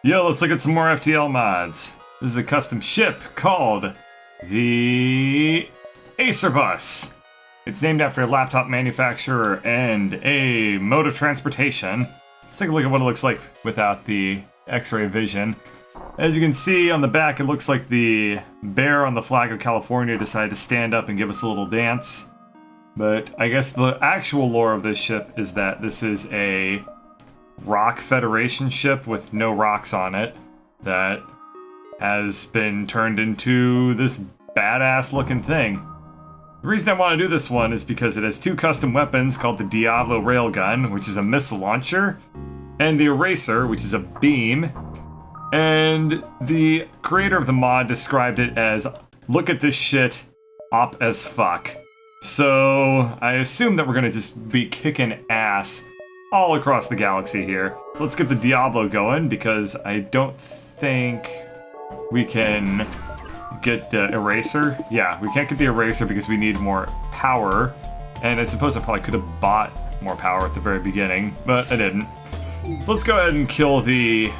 Yo, let's look at some more FTL mods. This is a custom ship called the Acerbus. It's named after a laptop manufacturer and a mode of transportation. Let's take a look at what it looks like without the X-ray vision. As you can see on the back, it looks like the bear on the flag of California decided to stand up and give us a little dance. But I guess the actual lore of this ship is that this is a rock Federation ship with no rocks on it that has been turned into this badass looking thing. The reason I want to do this one is because it has two custom weapons called the Diablo Railgun, which is a missile launcher, and the Eraser, which is a beam. And the creator of the mod described it as, look at this shit, op as fuck. So I assume that we're gonna just be kicking ass all across the galaxy here. So let's get the Diablo going, because I don't think we can get the Eraser. Yeah, we can't get the Eraser because we need more power. And I suppose I probably could have bought more power at the very beginning, but I didn't. So let's go ahead and kill the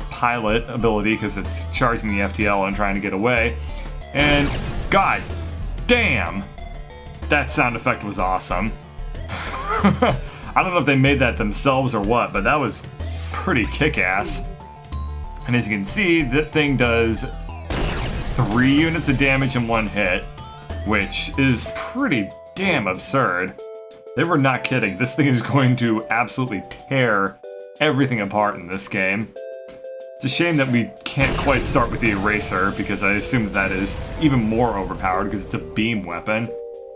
pilot ability because it's charging the FTL and trying to get away. And god damn, that sound effect was awesome. I don't know if they made that themselves or what, but that was pretty kick-ass. And as you can see, that thing does 3 units of damage in one hit, which is pretty damn absurd. They were not kidding. This thing is going to absolutely tear everything apart in this game. It's a shame that we can't quite start with the Eraser, because I assume that is even more overpowered because it's a beam weapon.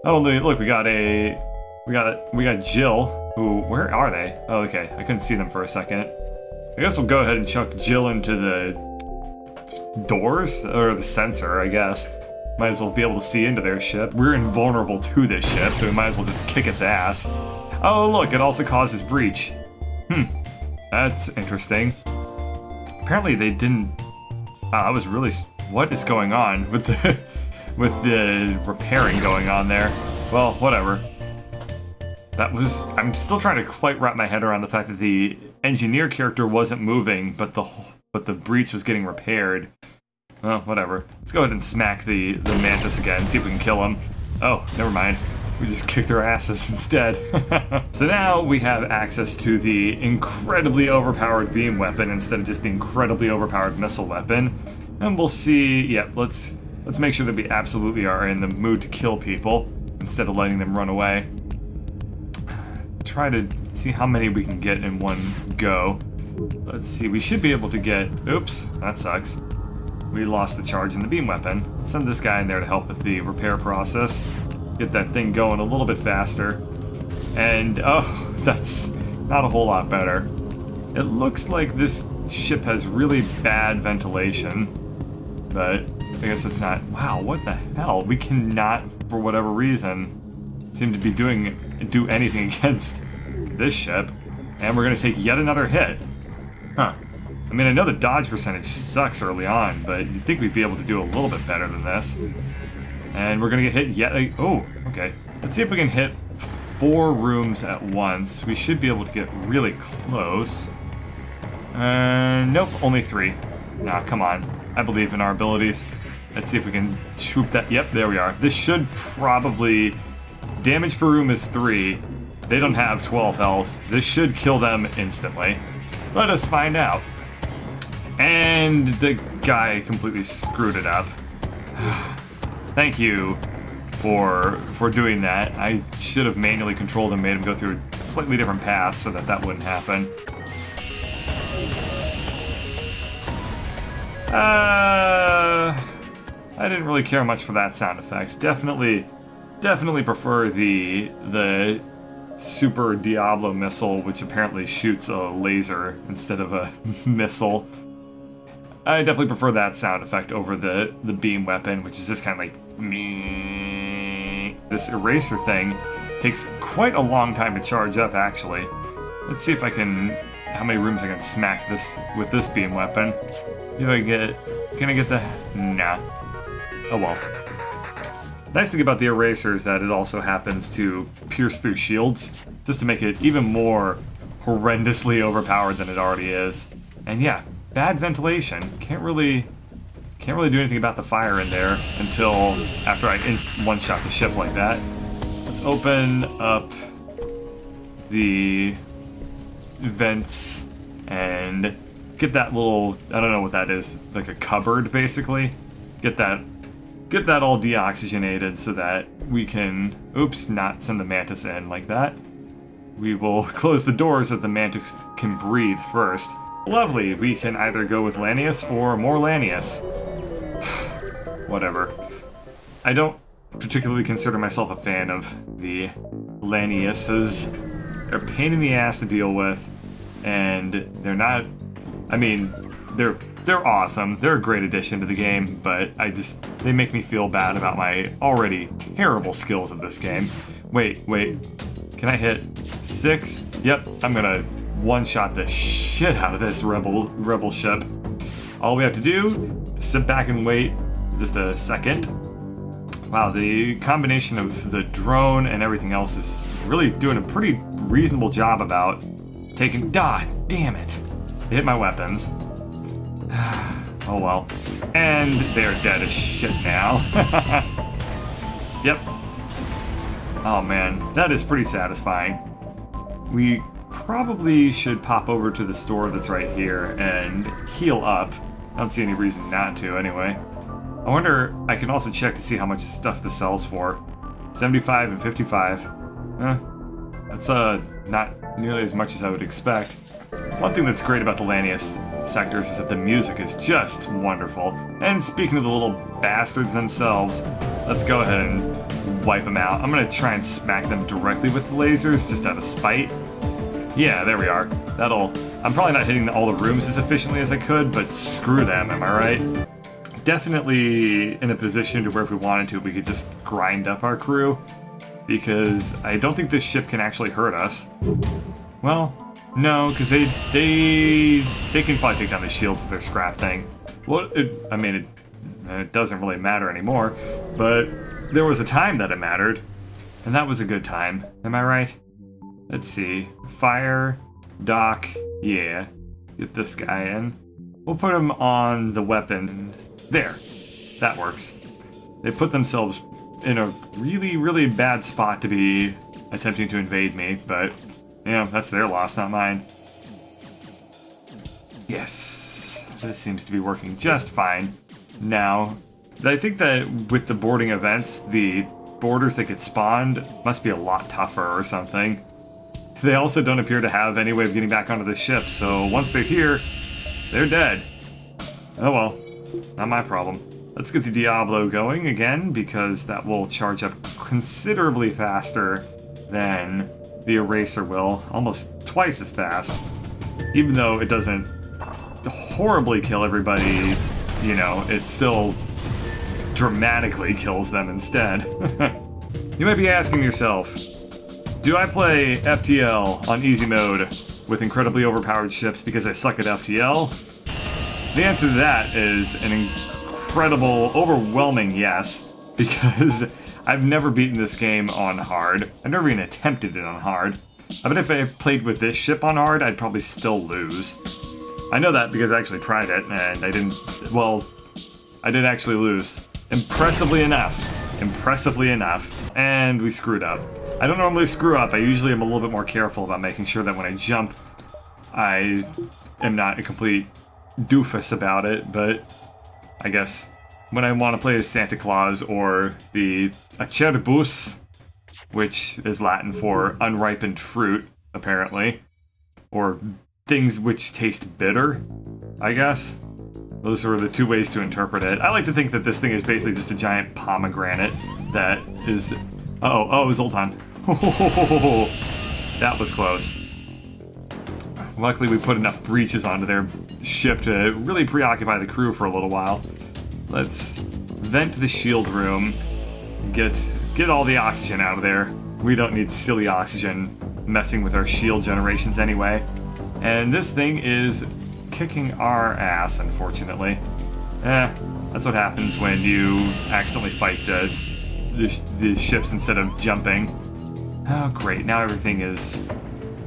Oh, look, we got Jill. Who, where are they? Oh, okay, I couldn't see them for a second. I guess we'll go ahead and chuck Jill into the doors, or the sensor, I guess. Might as well be able to see into their ship. We're invulnerable to this ship, so we might as well just kick its ass. Oh, look, it also causes breach. That's interesting. Apparently they didn't... I was really... What is going on with the repairing going on there? Well, whatever. That was... I'm still trying to quite wrap my head around the fact that the engineer character wasn't moving, but the breach was getting repaired. Oh, whatever. Let's go ahead and smack the Mantis again, see if we can kill him. Oh, never mind. We just kicked their asses instead. So now we have access to the incredibly overpowered beam weapon instead of just the incredibly overpowered missile weapon. And we'll see... Yeah, let's make sure that we absolutely are in the mood to kill people instead of letting them run away. Try to see how many we can get in one go. Let's see, we should be able to get... Oops, that sucks. We lost the charge in the beam weapon. Let's send this guy in there to help with the repair process. Get that thing going a little bit faster. And, oh, that's not a whole lot better. It looks like this ship has really bad ventilation. But I guess it's not... Wow, what the hell? We cannot, for whatever reason, seem to be do anything against this ship, and we're gonna take yet another hit. Huh. I mean, I know the dodge percentage sucks early on, but you'd think we'd be able to do a little bit better than this. And we're gonna get hit yet oh, okay. Let's see if we can hit 4 rooms at once. We should be able to get really close. Nope, only 3. Nah, come on. I believe in our abilities. Let's see if we can swoop that. Yep, there we are. This should probably... Damage per room is 3. They don't have 12 health. This should kill them instantly. Let us find out. And the guy completely screwed it up. Thank you for doing that. I should have manually controlled him, made him go through a slightly different path so that wouldn't happen. I didn't really care much for that sound effect. Definitely prefer the Super Diablo missile, which apparently shoots a laser instead of a missile. I definitely prefer that sound effect over the beam weapon, which is just kind of like meh. This Eraser thing takes quite a long time to charge up, actually. Let's see if I can... How many rooms I can smack this with this beam weapon. Can I get the... Nah. Oh well. Nice thing about the Eraser is that it also happens to pierce through shields, just to make it even more horrendously overpowered than it already is. And yeah, bad ventilation. Can't really do anything about the fire in there until after I one-shot the ship like that. Let's open up the vents and get that little, I don't know what that is, like a cupboard basically. Get that all deoxygenated so that we can, oops, not send the mantis in like that. We will close the doors so that the mantis can breathe first. Lovely, we can either go with Lanius or more Lanius. Whatever. I don't particularly consider myself a fan of the Laniuses. They're a pain in the ass to deal with, and they're not, I mean, they're awesome. They're a great addition to the game, but they make me feel bad about my already terrible skills at this game. Wait, can I hit 6? Yep, I'm gonna one-shot the shit out of this rebel ship. All we have to do is sit back and wait just a second. Wow, the combination of the drone and everything else is really doing a pretty reasonable job about taking, God damn it. They hit my weapons. Oh well. And they're dead as shit now. Yep. Oh man, that is pretty satisfying. We probably should pop over to the store that's right here and heal up. I don't see any reason not to anyway. I wonder, I can also check to see how much stuff this sells for. 75 and 55. That's not nearly as much as I would expect. One thing that's great about the Lanius sectors is that the music is just wonderful. And speaking of the little bastards themselves, let's go ahead and wipe them out. I'm gonna try and smack them directly with the lasers, just out of spite. Yeah, there we are. I'm probably not hitting all the rooms as efficiently as I could, but screw them, am I right? Definitely in a position to where if we wanted to, we could just grind up our crew, because I don't think this ship can actually hurt us. Well, no, because they can probably take down the shields with their scrap thing. Well, it doesn't really matter anymore, but there was a time that it mattered, and that was a good time. Am I right? Let's see. Fire, dock, yeah. Get this guy in. We'll put him on the weapon. There. That works. They put themselves in a really, really bad spot to be attempting to invade me, but, you know, that's their loss, not mine. Yes. This seems to be working just fine. Now, I think that with the boarding events, the boarders that get spawned must be a lot tougher or something. They also don't appear to have any way of getting back onto the ship, so once they're here, they're dead. Oh well. Not my problem. Let's get the Diablo going again, because that will charge up considerably faster than the Eraser will. Almost twice as fast. Even though it doesn't horribly kill everybody, you know, it still dramatically kills them instead. You might be asking yourself, do I play FTL on easy mode with incredibly overpowered ships because I suck at FTL? The answer to that is an incredible, overwhelming yes, because I've never beaten this game on hard. I've never even attempted it on hard. I bet if I played with this ship on hard, I'd probably still lose. I know that because I actually tried it, and I didn't, well, I did actually lose. Impressively enough, and we screwed up. I don't normally screw up, I usually am a little bit more careful about making sure that when I jump, I am not a complete doofus about it, but I guess when I want to play as Santa Claus or the Acerbus, which is Latin for unripened fruit, apparently, or things which taste bitter, I guess. Those are the two ways to interpret it. I like to think that this thing is basically just a giant pomegranate that is... Oh, it was Zoltan. That was close. Luckily, we put enough breaches onto their ship to really preoccupy the crew for a little while. Let's vent the shield room, get all the oxygen out of there. We don't need silly oxygen messing with our shield generations anyway. And this thing is kicking our ass, unfortunately. That's what happens when you accidentally fight the ships instead of jumping. Oh, great. Now everything is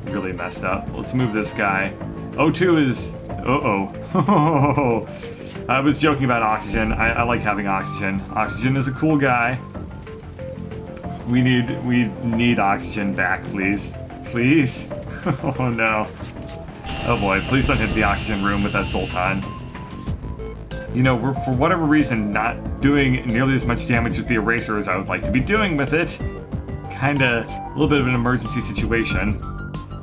really messed up. Let's move this guy. O2 is Uh-oh. I was joking about oxygen. I like having oxygen. Oxygen is a cool guy. We need oxygen back, please. Please? Oh no. Oh boy, please don't hit the oxygen room with that Sultan. You know, we're for whatever reason not doing nearly as much damage with the eraser as I would like to be doing with it. Kinda a little bit of an emergency situation.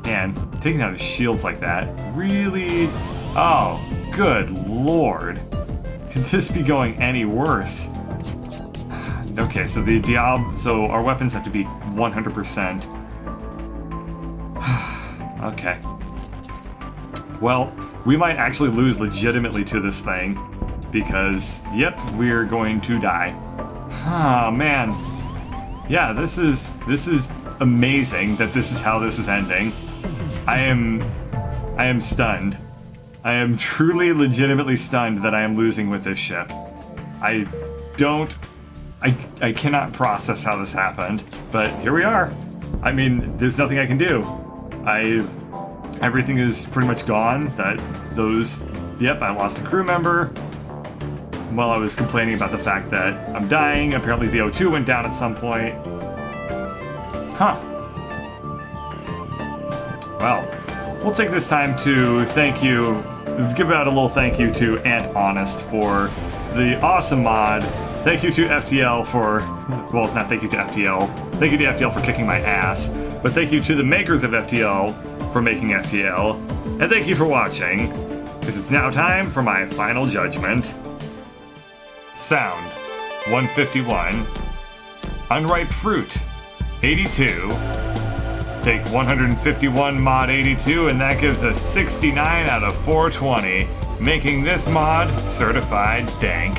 And taking out his shields like that, really? Oh, good lord. Could this be going any worse? Okay, so so our weapons have to be 100%. Okay. Well, we might actually lose legitimately to this thing because, yep, we're going to die. Oh man. Yeah, this is amazing that this is how this is ending. I am stunned. I am truly, legitimately stunned that I am losing with this ship. I cannot process how this happened, but here we are. I mean, there's nothing I can do. Everything is pretty much gone. Yep, I lost a crew member. While I was complaining about the fact that I'm dying, apparently the O2 went down at some point. Huh. Well, we'll take this time to give out a little thank you to Ant Honest for the awesome mod. Thank you to FTL for, well, not thank you to FTL. Thank you to FTL for kicking my ass, but thank you to the makers of FTL for making FTL, and thank you for watching, because it's now time for my final judgment. Sound, 151. Unripe fruit, 82. Take 151 mod 82, and that gives us 69 out of 420, making this mod certified dank.